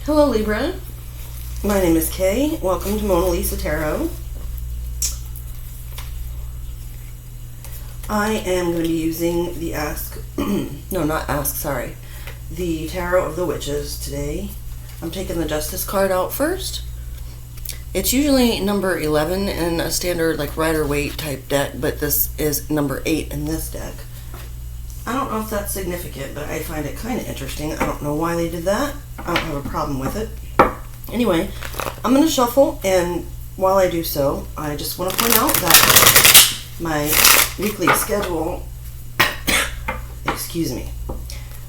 Hello Libra, my name is Kay. Welcome to Mona Lisa Tarot. I am going to be using the the Tarot of the Witches today. I'm taking the Justice card out first. It's usually number 11 in a standard like Rider-Waite type deck, but this is number 8 in this deck. I don't know if that's significant, but I find it kind of interesting. I don't know why they did that. I don't have a problem with it. Anyway, I'm going to shuffle, and while I do so, I just want to point out that my weekly schedule,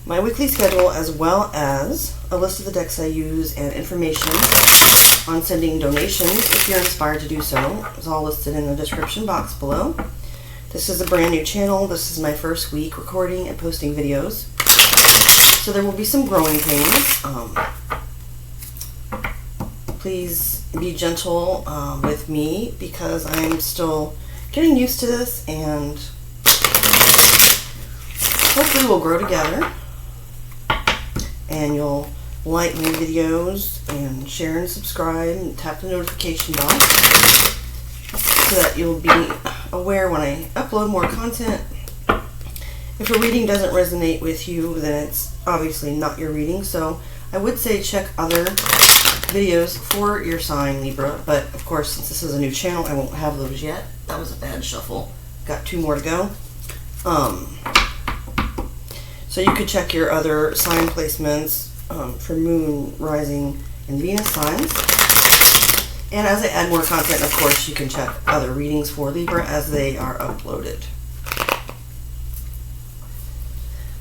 my weekly schedule, as well as a list of the decks I use and information on sending donations, if you're inspired to do so, is all listed in the description box below. This is a brand new channel. This is my first week recording and posting videos, so there will be some growing pains. Please be gentle with me because I'm still getting used to this, and hopefully we'll grow together and you'll like my videos and share and subscribe and tap the notification bell so that you'll be aware when I upload more content. If a reading doesn't resonate with you, then it's obviously not your reading, so I would say check other videos for your sign, Libra, but of course since this is a new channel I won't have those yet. That was a bad shuffle. Got 2 more to go. So you could check your other sign placements for Moon, Rising, and Venus signs. And as I add more content, of course, you can check other readings for Libra as they are uploaded.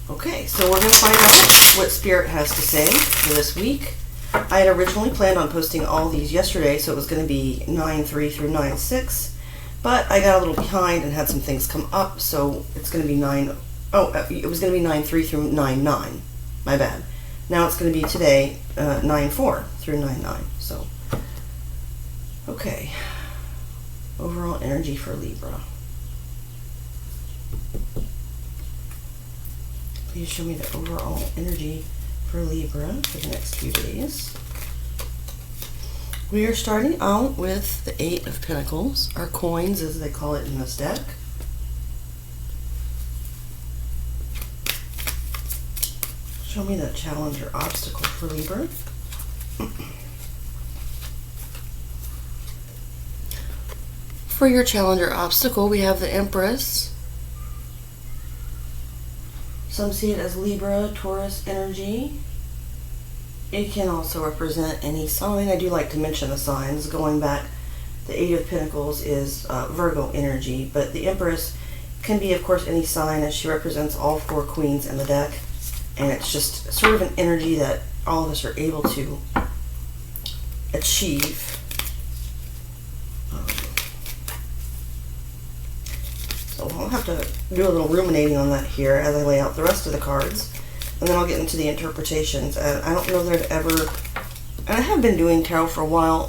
Okay, so we're going to find out what Spirit has to say for this week. I had originally planned on posting all these yesterday, so it was going to be 9/3 through 9/6, but I got a little behind and had some things come up, so it's going to be it was going to be 9/3 through 9/9. My bad. Now it's going to be today 9/4 through 9/9. So, okay. Overall energy for Libra. Please show me the overall energy for Libra for the next few days. We are starting out with the 8 of Pentacles, or coins as they call it in this deck. Show me the challenge or obstacle for Libra. For your challenge or obstacle, we have the Empress. Some see it as Libra, Taurus energy. It can also represent any sign. I do like to mention the signs. Going back, the 8 of Pentacles is Virgo energy, but the Empress can be, of course, any sign, as she represents all 4 queens in the deck. And it's just sort of an energy that all of us are able to achieve. So I'll have to do a little ruminating on that here as I lay out the rest of the cards. And then I'll get into the interpretations. And I don't know that I've ever, and I have been doing tarot for a while,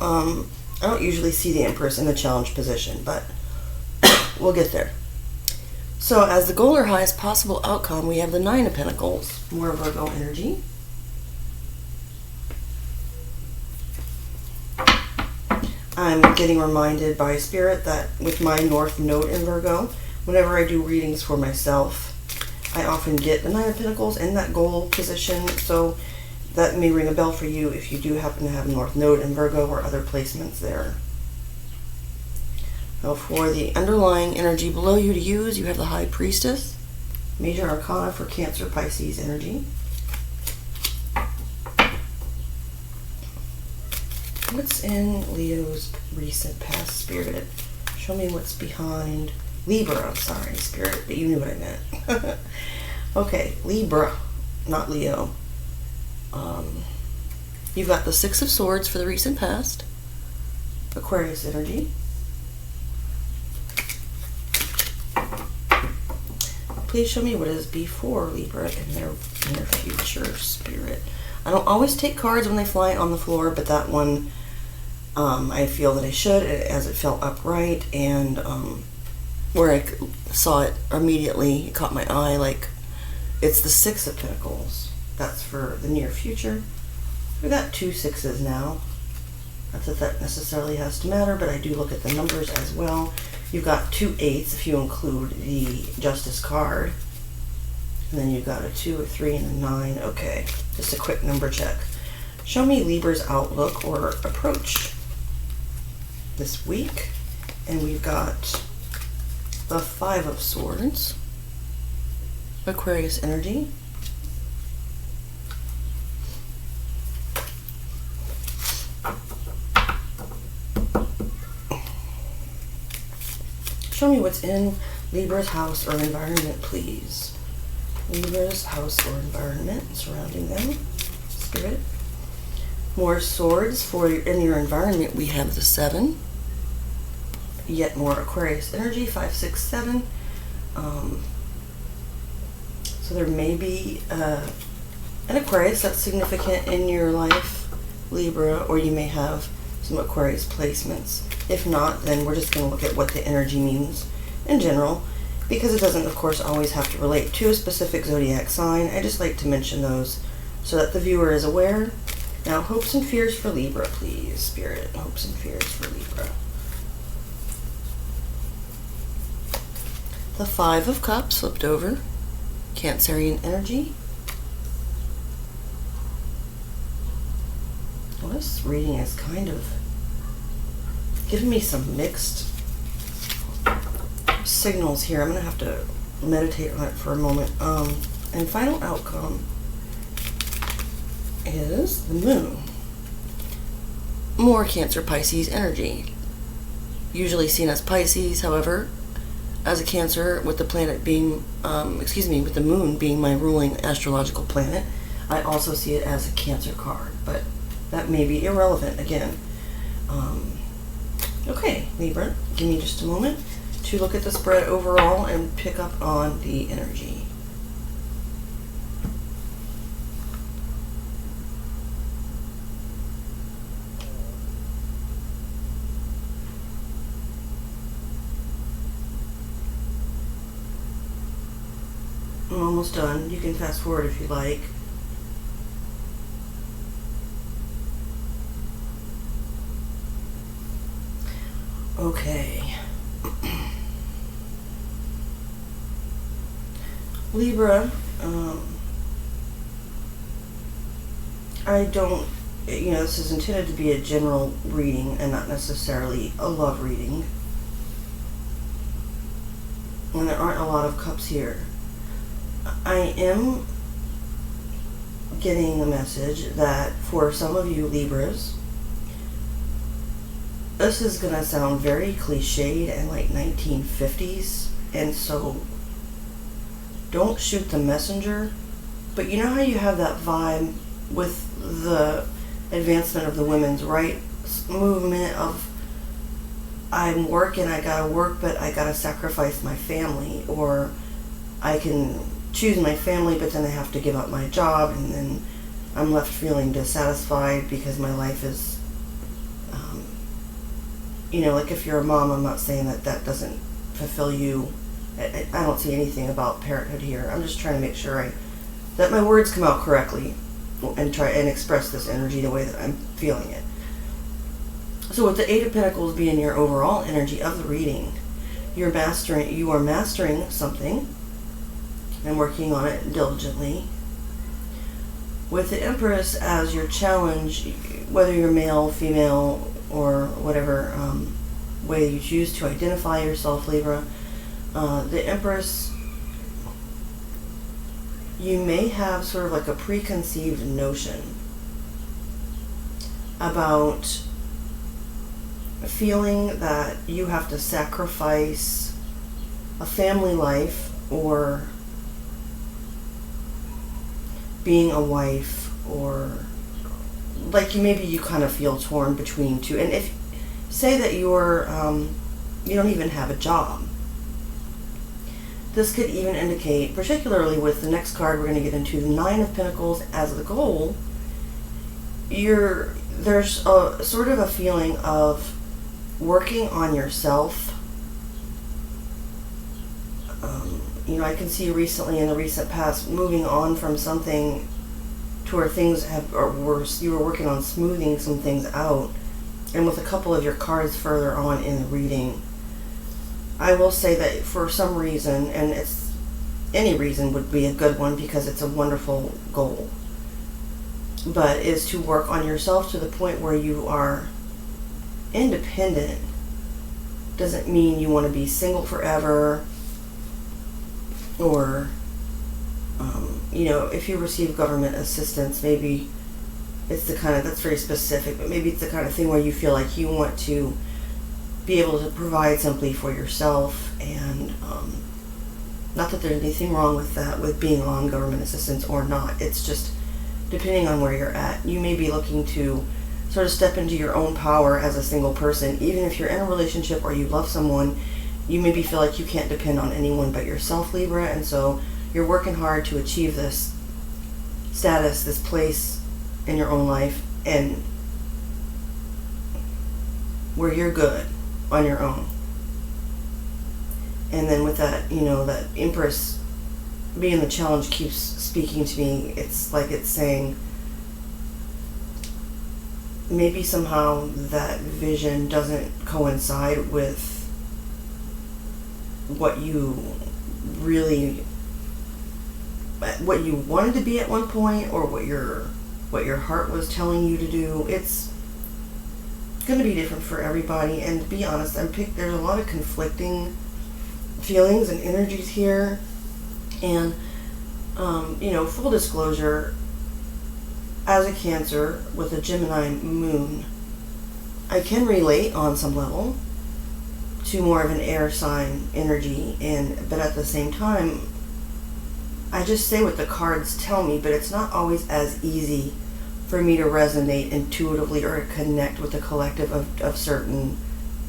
I don't usually see the Empress in the challenge position, but we'll get there. So as the goal or highest possible outcome, we have the 9 of Pentacles, more Virgo energy. I'm getting reminded by Spirit that with my North Node in Virgo, whenever I do readings for myself, I often get the 9 of Pentacles in that goal position, so that may ring a bell for you if you do happen to have North Node in Virgo or other placements there. Now for the underlying energy below you to use, you have the High Priestess, Major Arcana for Cancer, Pisces energy. What's in Leo's recent past, Spirit? Show me what's behind Libra. I'm sorry, Spirit, but you knew what I meant. Okay, Libra, not Leo. You've got the 6 of Swords for the recent past, Aquarius energy. Please show me what is before Libra in their future, Spirit. I don't always take cards when they fly on the floor, but that one I feel that I should, as it felt upright, and where I saw it immediately, it caught my eye, like it's the 6 of Pentacles. That's for the near future. We got 2 6s now. Not that that necessarily has to matter, but I do look at the numbers as well. You've got 2 8s if you include the Justice card. And then you've got a 2, a 3, and a 9. Okay, just a quick number check. Show me Libra's outlook or approach this week. And we've got the 5 of Swords, Aquarius energy, show me what's in Libra's house or environment, please. Libra's house or environment surrounding them. Spirit. More swords for in your environment. We have the 7. Yet more Aquarius energy. 5, 6, 7. So there may be an Aquarius that's significant in your life, Libra, or you may have some Aquarius placements. If not, then we're just going to look at what the energy means in general, because it doesn't, of course, always have to relate to a specific zodiac sign. I just like to mention those so that the viewer is aware. Now, hopes and fears for Libra, please, Spirit. Hopes and fears for Libra. The 5 of Cups flipped over. Cancerian energy. Well, this reading is kind of giving me some mixed signals here. I'm going to have to meditate on it for a moment. And final outcome is the Moon. More Cancer Pisces energy. Usually seen as Pisces, however, as a Cancer, with the planet being, with the Moon being my ruling astrological planet, I also see it as a Cancer card, but that may be irrelevant again. Okay, Libra, give me just a moment to look at the spread overall and pick up on the energy. I'm almost done. You can fast forward if you like. Okay. Libra, I don't, this is intended to be a general reading and not necessarily a love reading. And there aren't a lot of cups here. I am getting the message that for some of you Libras, this is going to sound very cliched and like 1950s, and so don't shoot the messenger. But you know how you have that vibe with the advancement of the women's rights movement of I'm working, I gotta work, but I gotta sacrifice my family, or I can choose my family, but then I have to give up my job, and then I'm left feeling dissatisfied because my life is, like if you're a mom, I'm not saying that that doesn't fulfill you. I don't see anything about parenthood here. I'm just trying to make sure that my words come out correctly and try and express this energy the way that I'm feeling it. So with the 8 of Pentacles being your overall energy of the reading, you are mastering something and working on it diligently. With the Empress as your challenge, whether you're male, female, or whatever way you choose to identify yourself, Libra, the Empress, you may have sort of like a preconceived notion about feeling that you have to sacrifice a family life or being a wife, or like maybe you kind of feel torn between two. And if say that you're you don't even have a job, this could even indicate, particularly with the next card we're going to get into, the 9 of Pentacles as the goal, there's a sort of a feeling of working on yourself. I can see recently, in the recent past, moving on from something to where things have, or worse, you were working on smoothing some things out. And with a couple of your cards further on in the reading, I will say that for some reason, and it's any reason would be a good one because it's a wonderful goal, but is to work on yourself to the point where you are independent. Doesn't mean you want to be single forever, or if you receive government assistance, maybe it's the kind of, that's very specific, but maybe it's the kind of thing where you feel like you want to be able to provide simply for yourself. And not that there's anything wrong with that, with being on government assistance or not. It's just depending on where you're at. You may be looking to sort of step into your own power as a single person. Even if you're in a relationship or you love someone, you maybe feel like you can't depend on anyone but yourself, Libra, and so you're working hard to achieve this status, this place in your own life, and where you're good on your own. And then with that, that Empress being the challenge keeps speaking to me. It's like it's saying maybe somehow that vision doesn't coincide with what you wanted to be at one point, or what your heart was telling you to do. It's going to be different for everybody, and to be honest, there's a lot of conflicting feelings and energies here. And full disclosure, as a Cancer with a Gemini moon, I can relate on some level to more of an air sign energy, but at the same time, I just say what the cards tell me, but it's not always as easy for me to resonate intuitively or connect with the collective of certain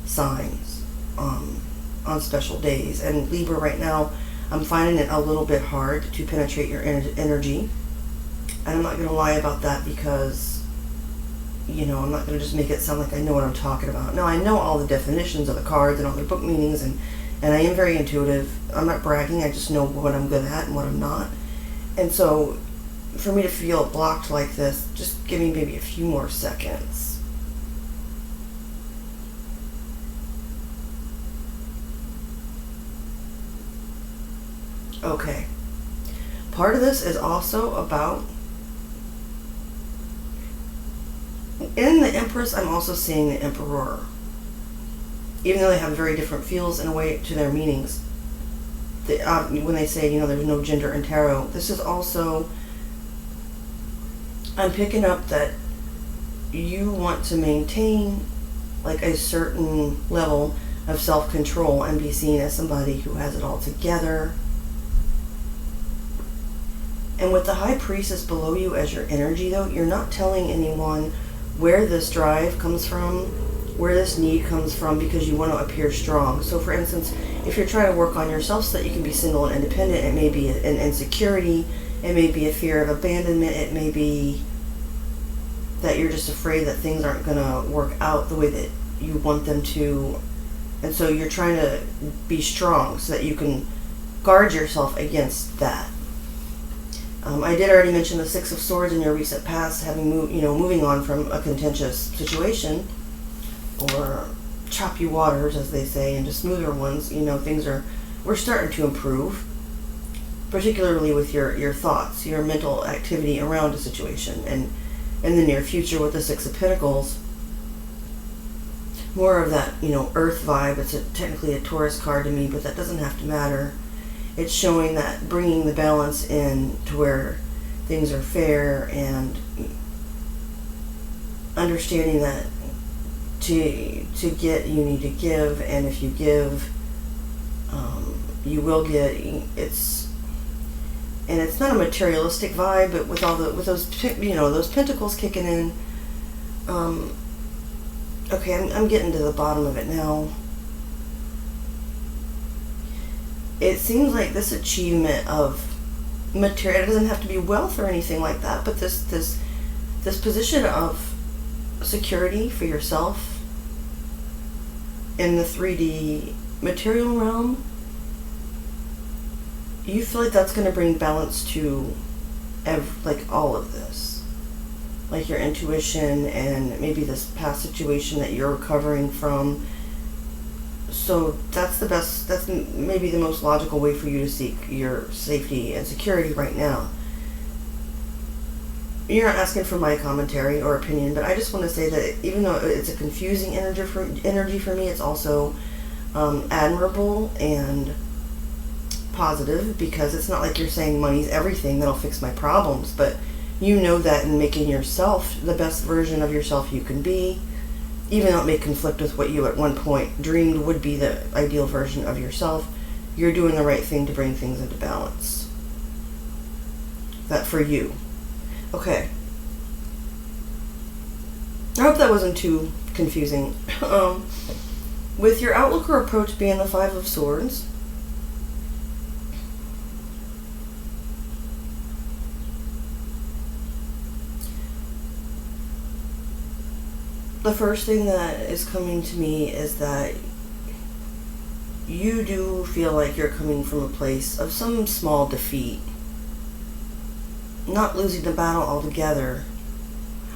signs on special days. And Libra, right now, I'm finding it a little bit hard to penetrate your energy. And I'm not going to lie about that because, I'm not going to just make it sound like I know what I'm talking about. No, I know all the definitions of the cards and all their book meanings, and I am very intuitive. I'm not bragging, I just know what I'm good at and what I'm not. And so, for me to feel blocked like this, just give me maybe a few more seconds. Okay. Part of this is also about, in the Empress, I'm also seeing the Emperor. Even though they have very different feels in a way to their meanings. When they say, there's no gender in tarot, this is also, I'm picking up that you want to maintain like a certain level of self-control and be seen as somebody who has it all together. And with the High Priestess below you as your energy, though, you're not telling anyone where this drive comes from, where this need comes from, because you want to appear strong. So for instance, if you're trying to work on yourself so that you can be single and independent, it may be an insecurity, it may be a fear of abandonment, it may be that you're just afraid that things aren't going to work out the way that you want them to, and so you're trying to be strong so that you can guard yourself against that. I did already mention the Six of Swords in your recent past, having moving on from a contentious situation, or choppy waters, as they say, into smoother ones. We're starting to improve, particularly with your thoughts, your mental activity around a situation. And in the near future with the Six of Pentacles, more of that, earth vibe. It's technically a Taurus card to me, but that doesn't have to matter. It's showing that bringing the balance in to where things are fair, and understanding that to get, you need to give, and if you give, you will get. It's not a materialistic vibe, but with those pentacles kicking in. Okay, I'm getting to the bottom of it now. It seems like this achievement of material, it doesn't have to be wealth or anything like that, but this position of security for yourself in the 3D material realm, you feel like that's going to bring balance to all of this. like your intuition and maybe this past situation that you're recovering from. So that's maybe the most logical way for you to seek your safety and security right now. You're not asking for my commentary or opinion, but I just want to say that even though it's a confusing energy for me, it's also admirable and positive, because it's not like you're saying money's everything that'll fix my problems, but you know that in making yourself the best version of yourself you can be, even though it may conflict with what you at one point dreamed would be the ideal version of yourself, you're doing the right thing to bring things into balance. That for you. Okay. I hope that wasn't too confusing. With your outlook or approach being the Five of Swords, the first thing that is coming to me is that you do feel like you're coming from a place of some small defeat. Not losing the battle altogether.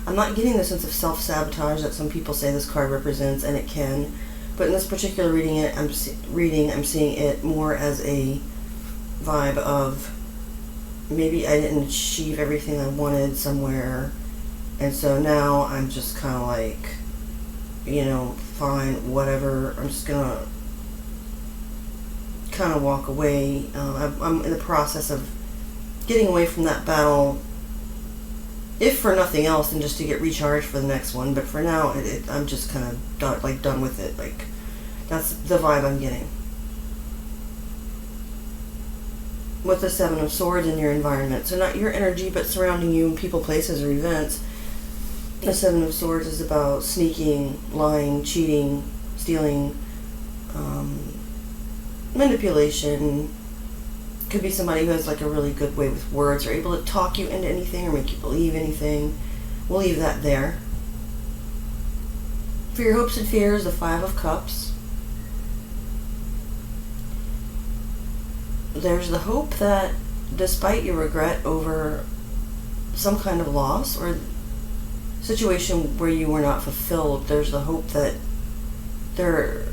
I'm not getting the sense of self-sabotage that some people say this card represents, and it can. But in this particular reading, I'm seeing it more as a vibe of maybe I didn't achieve everything I wanted somewhere, and so now I'm just kind of like, fine, whatever. I'm just gonna kind of walk away. I'm in the process of getting away from that battle, if for nothing else than just to get recharged for the next one. But for now, I'm just kind of done with it. Like, that's the vibe I'm getting. With the Seven of Swords in your environment, so not your energy, but surrounding you in people, places, or events. The Seven of Swords is about sneaking, lying, cheating, stealing, manipulation. Could be somebody who has like a really good way with words, or able to talk you into anything or make you believe anything. We'll leave that there. For your hopes and fears, the Five of Cups. There's the hope that despite your regret over some kind of loss or situation where you were not fulfilled, there's the hope that there,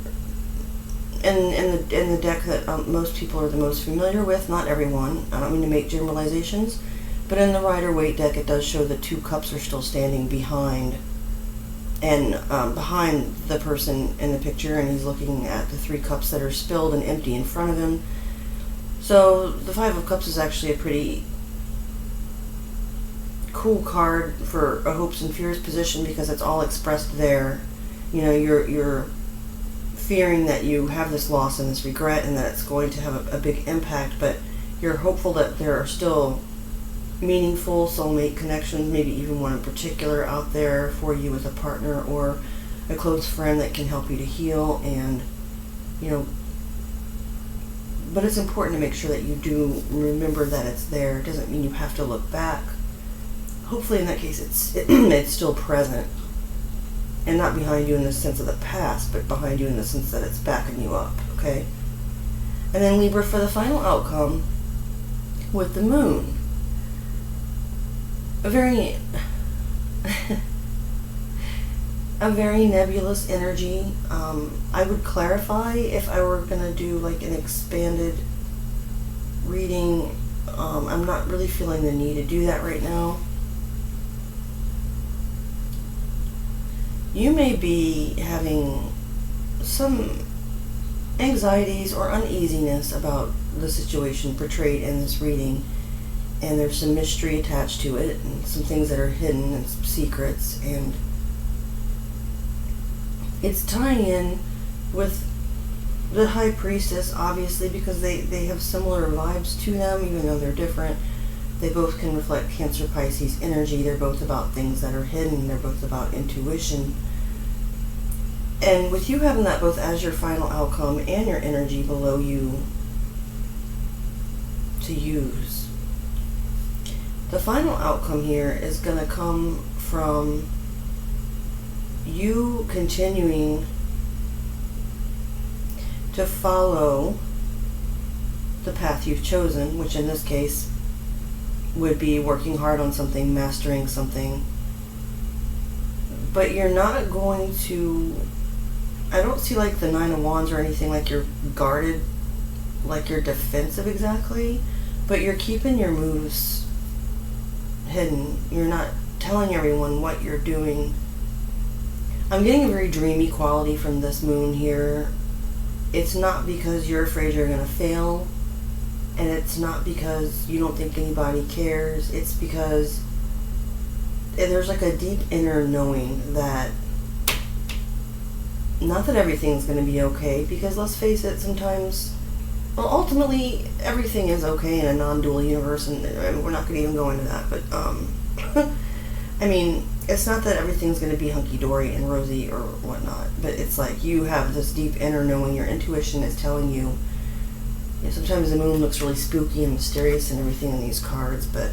in the deck that most people are the most familiar with, not everyone, I don't mean to make generalizations, but in the Rider-Waite deck it does show that two cups are still standing behind, and behind the person in the picture, and he's looking at the three cups that are spilled and empty in front of him. So the Five of Cups is actually a pretty cool card for a hopes and fears position, because it's all expressed there. You're fearing that you have this loss and this regret, and that it's going to have a big impact, but you're hopeful that there are still meaningful soulmate connections, maybe even one in particular out there for you as a partner or a close friend that can help you to heal. And but it's important to make sure that you do remember that it's there. It doesn't mean you have to look back. Hopefully in that case it's still present, and not behind you in the sense of the past, but behind you in the sense that it's backing you up, okay? And then Libra, for the final outcome with the Moon. A very nebulous energy. I would clarify if I were going to do like an expanded reading. I'm not really feeling the need to do that right now. You may be having some anxieties or uneasiness about the situation portrayed in this reading, and there's some mystery attached to it, and some things that are hidden, and some secrets, and it's tying in with the High Priestess, obviously, because they have similar vibes to them, even though they're different. They both can reflect Cancer Pisces energy. They're both about things that are hidden. They're both about intuition. And with you having that both as your final outcome and your energy below you to use, the final outcome here is going to come from you continuing to follow the path you've chosen, which in this case would be working hard on something, mastering something, but you're not going to, I don't see like the Nine of Wands or anything like you're guarded, like you're defensive exactly, but you're keeping your moves hidden. You're not telling everyone what you're doing. I'm getting a very dreamy quality from this moon here. It's not because you're afraid you're going to fail, and it's not because you don't think anybody cares. It's because there's like a deep inner knowing that, not that everything's going to be okay, because let's face it, sometimes, well, ultimately everything is okay in a non-dual universe, and we're not going to even go into that, but I mean, it's not that everything's going to be hunky-dory and rosy or whatnot, but it's like you have this deep inner knowing. Your intuition is telling you. Sometimes the moon looks really spooky and mysterious and everything in these cards, but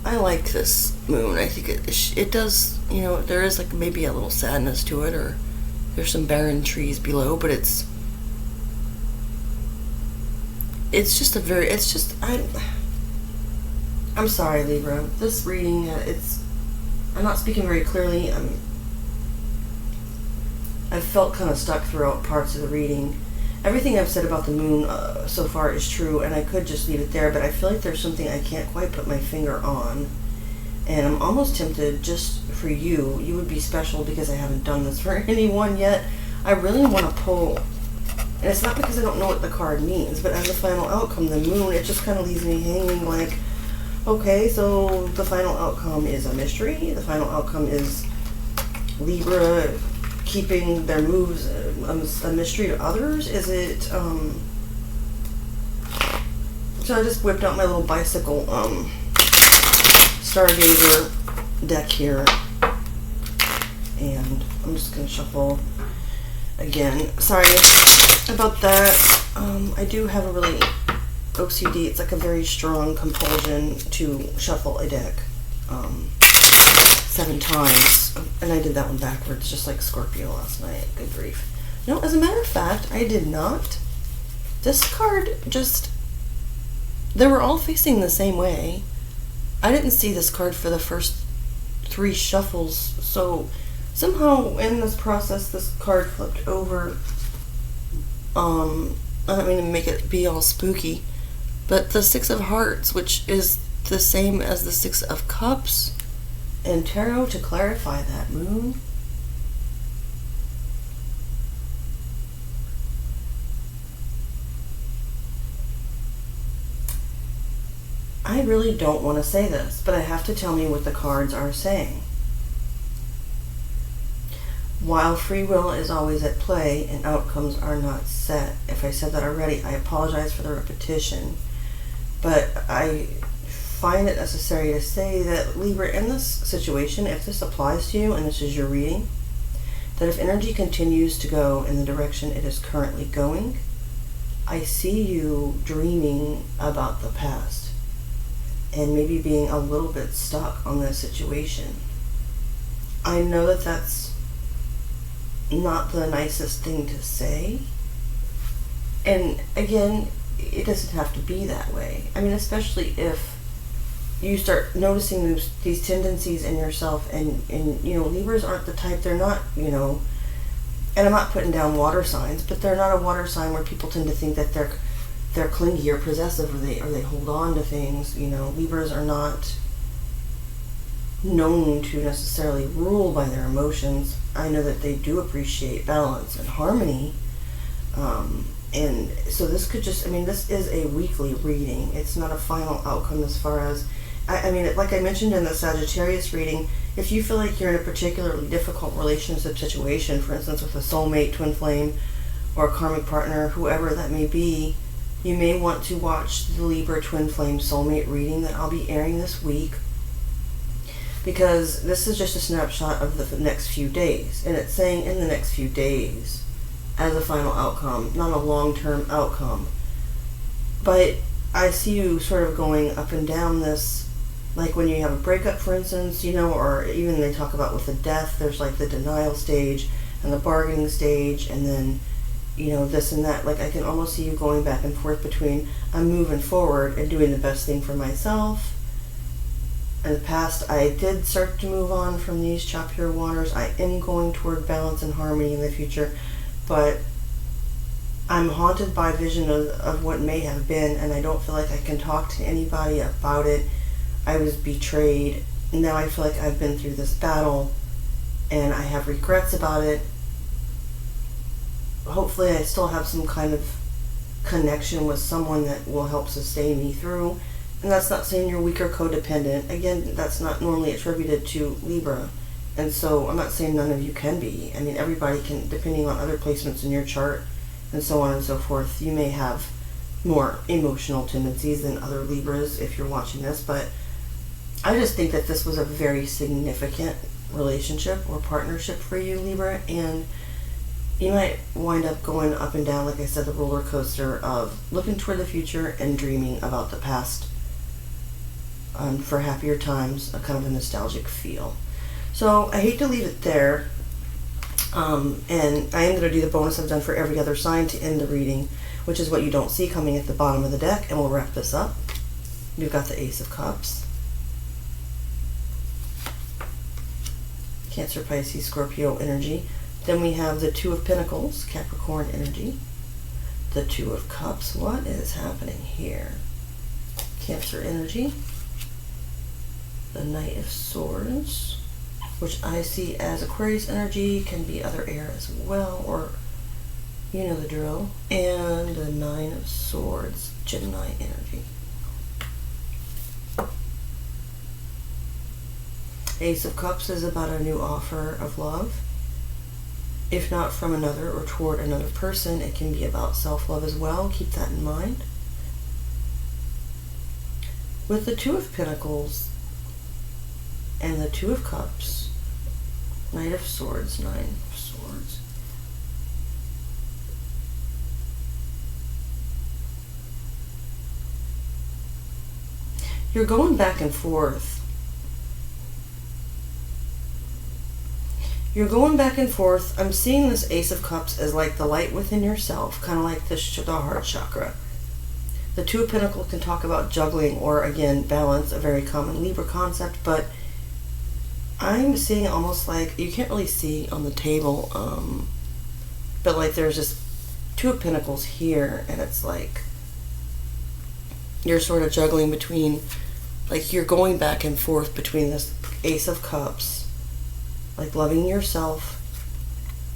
I like this moon. I think it does, there is like maybe a little sadness to it, or there's some barren trees below, but it's just I'm sorry, Libra. This reading, I'm not speaking very clearly. I've felt kind of stuck throughout parts of the reading. Everything I've said about the moon so far is true, and I could just leave it there, but I feel like there's something I can't quite put my finger on. And I'm almost tempted, just for you would be special because I haven't done this for anyone yet. I really want to pull, and it's not because I don't know what the card means, but as a final outcome, the moon, it just kind of leaves me hanging like, okay, so the final outcome is a mystery. The final outcome is Libra keeping their moves a mystery to others. Is it, so I just whipped out my little bicycle Stargazer deck here, and I'm just going to shuffle again. Sorry about that. I do have a really OCD, it's like a very strong compulsion to shuffle a deck 7 times, and I did that one backwards, just like Scorpio last night. Good grief. No, as a matter of fact, I did not. This card just, they were all facing the same way. I didn't see this card for the first 3 shuffles, so somehow in this process this card flipped over. I don't mean to make it be all spooky, but the 6 of Hearts, which is the same as the 6 of Cups in Tarot, to clarify that moon. I really don't want to say this, but I have to tell me what the cards are saying. While free will is always at play and outcomes are not set. If I said that already, I apologize for the repetition. But I find it necessary to say that, Libra, in this situation, if this applies to you and this is your reading, that if energy continues to go in the direction it is currently going, I see you dreaming about the past and maybe being a little bit stuck on this situation. I know that that's not the nicest thing to say, and again, it doesn't have to be that way. I mean, especially if you start noticing these tendencies in yourself, and Libras aren't the type, they're not, and I'm not putting down water signs, but they're not a water sign where people tend to think that they're clingy or possessive, or they hold on to things. Libras are not known to necessarily rule by their emotions. I know that they do appreciate balance and harmony, and so this could just, this is a weekly reading. It's not a final outcome as far as, like I mentioned in the Sagittarius reading, if you feel like you're in a particularly difficult relationship situation, for instance with a soulmate, twin flame, or a karmic partner, whoever that may be, you may want to watch the Libra twin flame soulmate reading that I'll be airing this week, because this is just a snapshot of the next few days, and it's saying in the next few days as a final outcome, not a long-term outcome. But I see you sort of going up and down this, like when you have a breakup, for instance, or even they talk about with a death, there's like the denial stage and the bargaining stage, and then this and that. Like I can almost see you going back and forth between, I'm moving forward and doing the best thing for myself, In the past, I did start to move on from these choppier waters. I am going toward balance and harmony in the future, but I'm haunted by vision of what may have been, and I don't feel like I can talk to anybody about it. I was betrayed. Now I feel like I've been through this battle, and I have regrets about it. Hopefully I still have some kind of connection with someone that will help sustain me through. And that's not saying you're weak or codependent. Again, that's not normally attributed to Libra. And so I'm not saying none of you can be. I mean, everybody can, depending on other placements in your chart and so on and so forth. You may have more emotional tendencies than other Libras if you're watching this, but I just think that this was a very significant relationship or partnership for you, Libra, and you might wind up going up and down, like I said, the roller coaster of looking toward the future and dreaming about the past for happier times, a kind of a nostalgic feel. So I hate to leave it there, and I am going to do the bonus I've done for every other sign to end the reading, which is what you don't see coming at the bottom of the deck, and we'll wrap this up. You've got the Ace of Cups, Cancer, Pisces, Scorpio energy. Then we have the Two of Pentacles, Capricorn energy. The Two of Cups, what is happening here? Cancer energy. The Knight of Swords, which I see as Aquarius energy, can be other air as well, or you know the drill. And the Nine of Swords, Gemini energy. Ace of Cups is about a new offer of love. If not from another or toward another person, it can be about self-love as well. Keep that in mind. With the Two of Pentacles and the Two of Cups, Knight of Swords, Nine of Swords. You're going back and forth. You're going back and forth. I'm seeing this Ace of Cups as like the light within yourself, kind of like the heart chakra. The Two of Pentacles can talk about juggling or, again, balance, a very common Libra concept, but I'm seeing almost like, you can't really see on the table, but like there's just Two of Pentacles here, and it's like you're sort of juggling between, like you're going back and forth between this Ace of Cups, like loving yourself,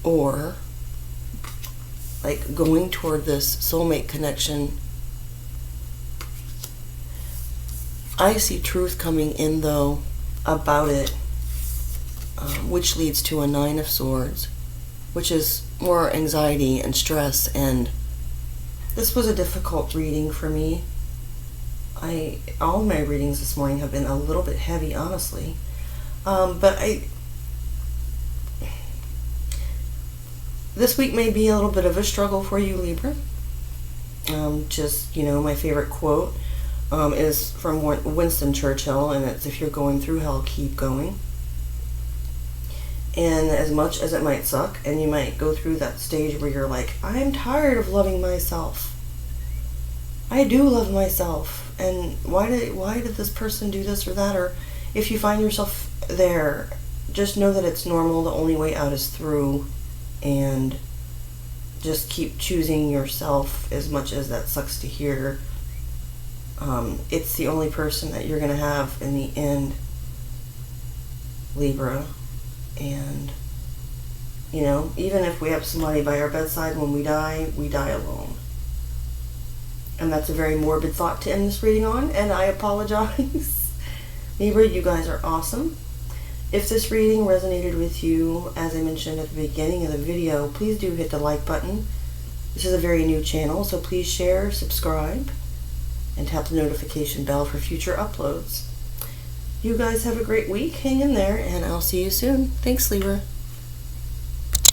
or like going toward this soulmate connection. I see truth coming in though about it, which leads to a Nine of Swords, which is more anxiety and stress. And this was a difficult reading for me. All my readings this morning have been a little bit heavy, honestly, but this week may be a little bit of a struggle for you, Libra. Just, you know, my favorite quote is from Winston Churchill, and it's, if you're going through hell, keep going. And as much as it might suck, and you might go through that stage where you're like, I'm tired of loving myself. I do love myself, and why did this person do this or that? Or if you find yourself there, just know that it's normal. The only way out is through. And just keep choosing yourself, as much as that sucks to hear. It's the only person that you're going to have in the end, Libra. And, you know, even if we have somebody by our bedside, when we die alone. And that's a very morbid thought to end this reading on, and I apologize. Libra, you guys are awesome. If this reading resonated with you, as I mentioned at the beginning of the video, please do hit the like button. This is a very new channel, so please share, subscribe, and tap the notification bell for future uploads. You guys have a great week. Hang in there, and I'll see you soon. Thanks, Libra.